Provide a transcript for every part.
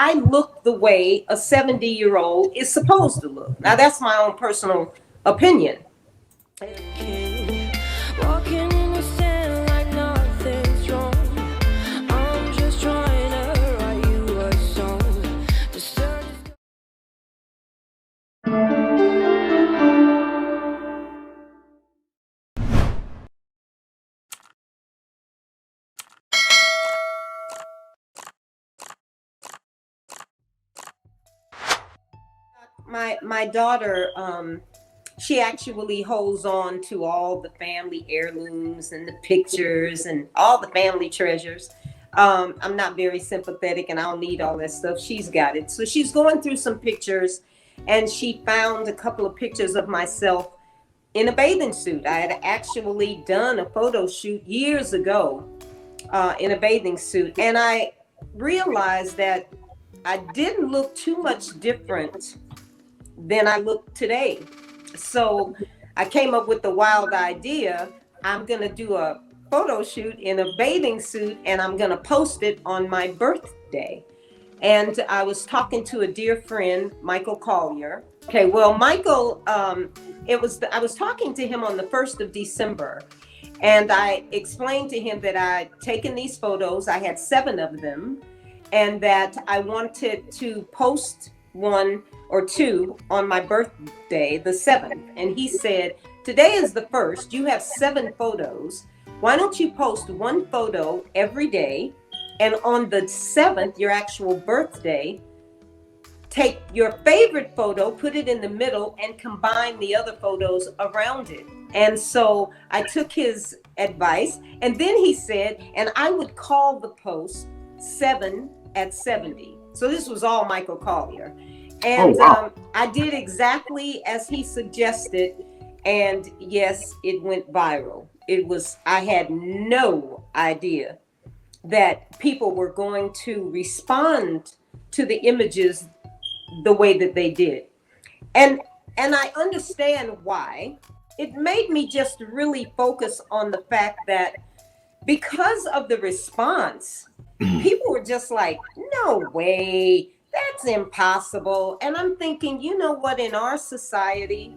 I look the way a 70-year-old is supposed to look. Now, that's my own personal opinion. Walking in the sand like nothing's wrong. I'm just trying to write you a song. The sun is My daughter, she actually holds on to all the family heirlooms and the pictures and all the family treasures. I'm not very sympathetic and I don't need all that stuff. She's got it. So she's going through some pictures and she found a couple of pictures of myself in a bathing suit. I had actually done a photo shoot years ago in a bathing suit. And I realized that I didn't look too much different than I look today. So I came up with the wild idea. I'm going to do a photo shoot in a bathing suit and I'm going to post it on my birthday. And I was talking to a dear friend, Michael Collier. Okay, well, Michael, I was talking to him on the 1st of December. And I explained to him that I'd taken these photos. I had 7 of them. And that I wanted to post 1 or 2 on my birthday, the 7th. And he said, today is the 1st, you have 7 photos. Why don't you post 1 photo every day? And on the 7th, your actual birthday, take your favorite photo, put it in the middle and combine the other photos around it. And so I took his advice. And then he said, and I would call the post 7 at 70. So this was all Michael Collier. And I did exactly as he suggested. And yes, it went viral. I had no idea that people were going to respond to the images the way that they did. And I understand why. It made me just really focus on the fact that because of the response, people were just like, no way, that's impossible. And I'm thinking, you know what, in our society,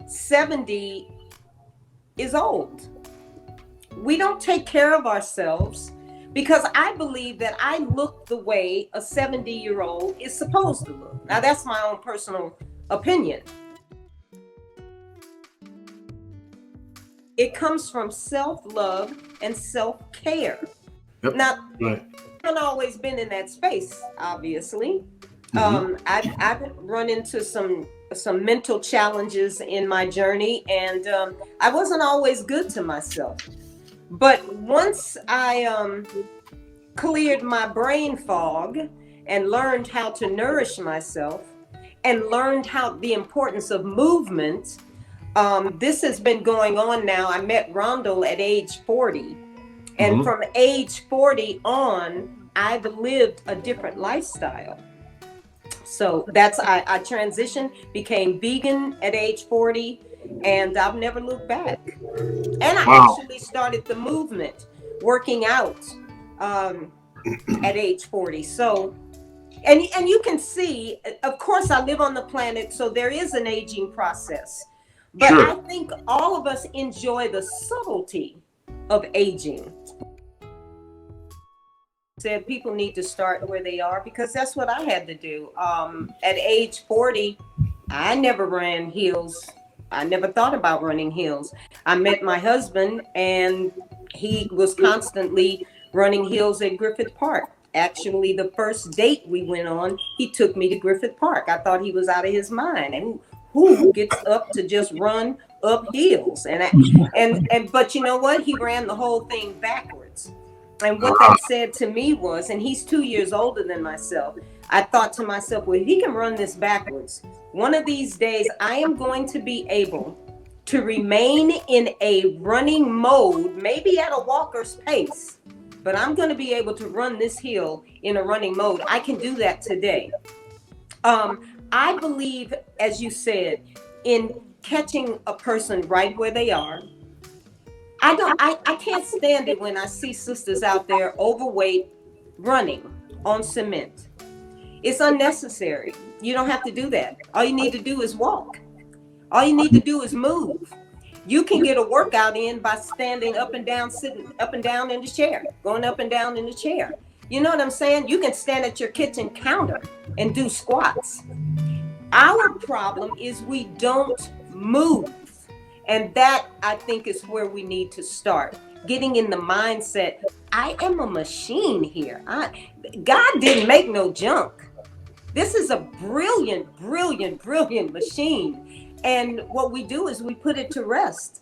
70 is old. We don't take care of ourselves because I believe that I look the way a 70-year-old is supposed to look. Now, that's my own personal opinion. It comes from self-love and self-care. Yep. Now, Right. I haven't always been in that space, obviously. I've run into some mental challenges in my journey, and I wasn't always good to myself. But once I cleared my brain fog and learned how to nourish myself and learned how the importance of movement, this has been going on now. I met Rondell at age 40. And from age 40 on, I've lived a different lifestyle. So I transitioned, became vegan at age 40, and I've never looked back. And I actually started the movement, working out at age 40. So, and you can see, of course, I live on the planet, so there is an aging process. But Sure. I think all of us enjoy the subtlety of aging. Said people need to start where they are because that's what I had to do. At age 40, I never ran heels. I never thought about running heels. I met my husband and he was constantly running heels at Griffith Park. Actually, the first date we went on, he took me to Griffith Park. I thought he was out of his mind. And who gets up to just run up hills? But you know what? He ran the whole thing backwards. And what that said to me was, and he's 2 years older than myself, I thought to myself, well, if he can run this backwards, one of these days I am going to be able to remain in a running mode, maybe at a walker's pace, but I'm going to be able to run this hill in a running mode. I can do that today. I believe, as you said, in catching a person right where they are. I can't stand it when I see sisters out there overweight running on cement. It's unnecessary. You don't have to do that. All you need to do is walk. All you need to do is move. You can get a workout in by standing up and down, sitting up and down in the chair, going up and down in the chair. You know what I'm saying? You can stand at your kitchen counter and do squats. Our problem is we don't move. And that, I think, is where we need to start. Getting in the mindset, I am a machine here. God didn't make no junk. This is a brilliant, brilliant, brilliant machine. And what we do is we put it to rest.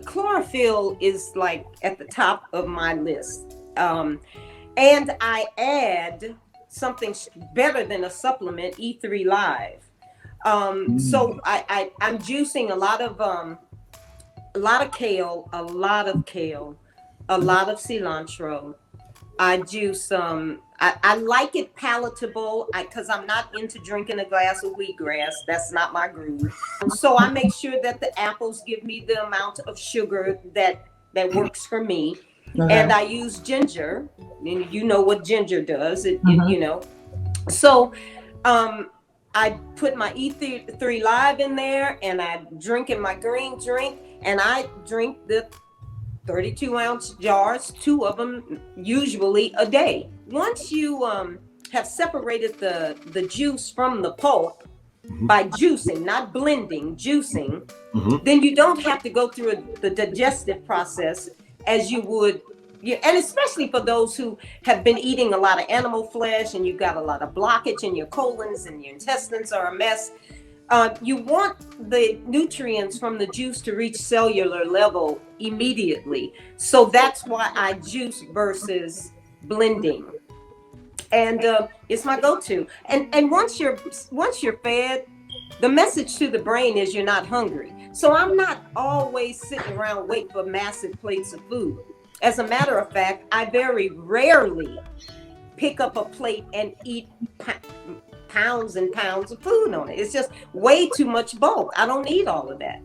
Chlorophyll is like at the top of my list. And I add something better than a supplement, E3 Live. So I'm juicing a lot of kale, a lot of cilantro. I juice I like it palatable because I'm not into drinking a glass of wheatgrass. That's not my groove. So I make sure that the apples give me the amount of sugar that works for me. Okay. And I use ginger. And you know what ginger does. You know. So I put my E3 Live in there, and I drink in my green drink, and I drink the 32-ounce jars, 2 of them usually a day. Once you have separated the juice from the pulp by juicing, not blending, juicing, then you don't have to go through the digestive process as you would. And especially for those who have been eating a lot of animal flesh and you've got a lot of blockage in your colons and your intestines are a mess. You want the nutrients from the juice to reach cellular level immediately. So that's why I juice versus blending. And it's my go-to. And once you're fed, the message to the brain is you're not hungry. So I'm not always sitting around waiting for massive plates of food. As a matter of fact, I very rarely pick up a plate and eat pounds and pounds of food on it. It's just way too much bulk. I don't need all of that.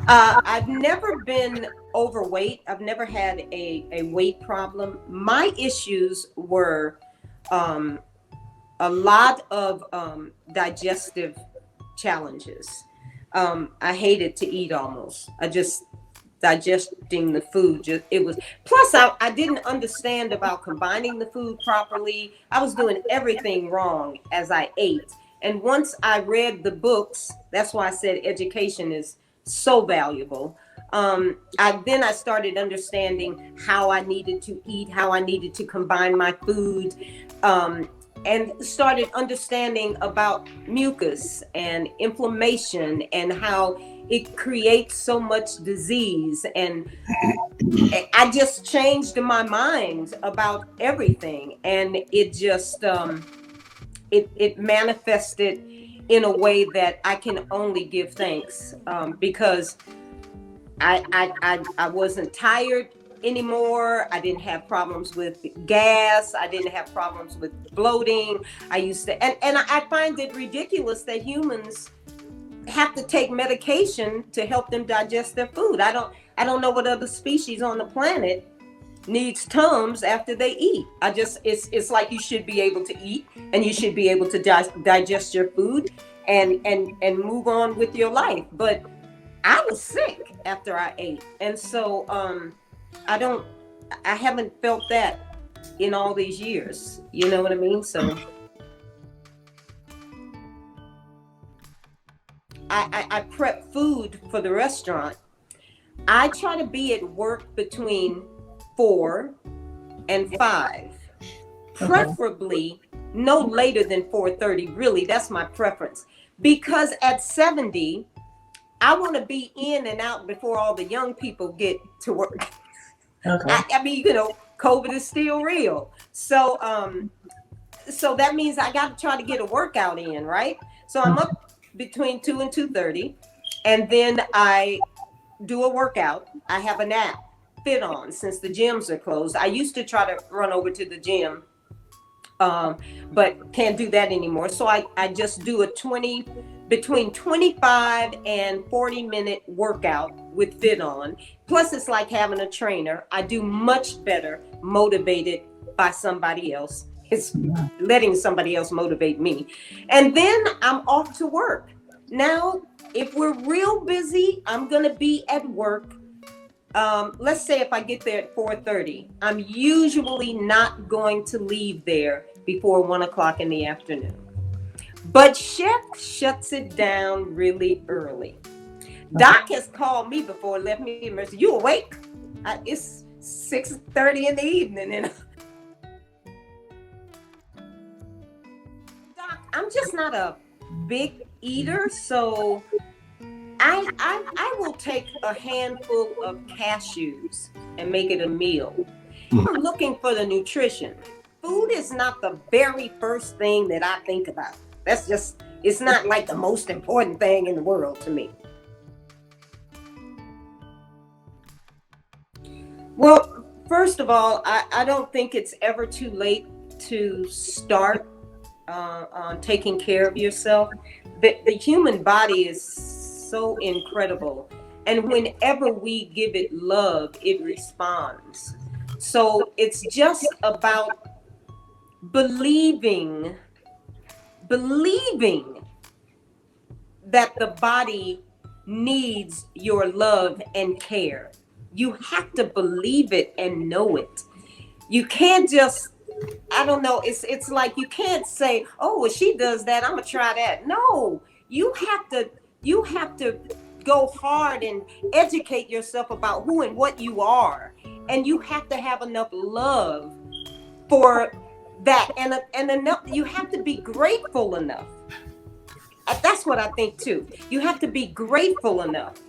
I've never been overweight. I've never had a weight problem. My issues were a lot of digestive challenges. I hated to eat almost. Digesting the food, it was, plus I didn't understand about combining the food properly. I was doing everything wrong as I ate. And once I read the books, that's why I said education is so valuable. I started understanding how I needed to eat, how I needed to combine my food, and started understanding about mucus and inflammation and how it creates so much disease. And I just changed my mind about everything. And it just, it manifested in a way that I can only give thanks, because I wasn't tired anymore. I didn't have problems with gas. I didn't have problems with bloating. I used to, and I find it ridiculous that humans have to take medication to help them digest their food. I don't know what other species on the planet needs Tums after they eat. It's like you should be able to eat and you should be able to digest your food and move on with your life. But I was sick after I ate. And so I haven't felt that in all these years. You know what I mean? So I prep food for the restaurant. I try to be at work between 4 and 5, preferably no later than 4:30. Really, that's my preference, because at 70, I want to be in and out before all the young people get to work. Okay. I mean, COVID is still real. So that means I got to try to get a workout in, right? So I'm up between 2 and 2:30, and then I do a workout. I have an app fit on since the gyms are closed. I used to try to run over to the gym, but can't do that anymore. So I just do a 20 between 25 and 40-minute workout with Fit On. Plus, it's like having a trainer. I do much better motivated by somebody else. It's letting somebody else motivate me. And then I'm off to work. Now, if we're real busy, I'm going to be at work. Let's say if I get there at 4:30, I'm usually not going to leave there before 1 o'clock in the afternoon. But Chef shuts it down really early. Doc has called me before and left me a message. You awake? It's 6:30 in the evening, and Doc, I'm just not a big eater, so I will take a handful of cashews and make it a meal. I'm looking for the nutrition. Food is not the very first thing that I think about. That's just, it's not like the most important thing in the world to me. Well, first of all, I don't think it's ever too late to start on taking care of yourself. The human body is so incredible. And whenever we give it love, it responds. So it's just about believing that the body needs your love and care. You have to believe it and know it. You can't just, I don't know, it's like you can't say, oh, well, she does that, I'm gonna try that. No, you have to go hard and educate yourself about who and what you are. And you have to have enough love for that, and enough, you have to be grateful enough. That's what I think too. You have to be grateful enough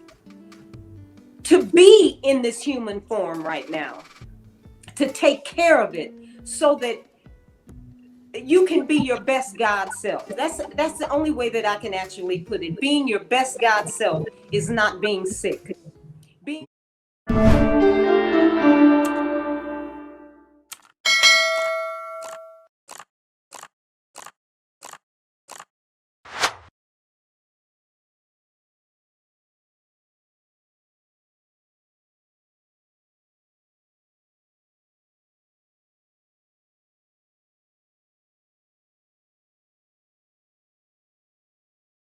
to be in this human form right now, to take care of it so that you can be your best God self. That's the only way that I can actually put it. Being your best God self is not being sick. Being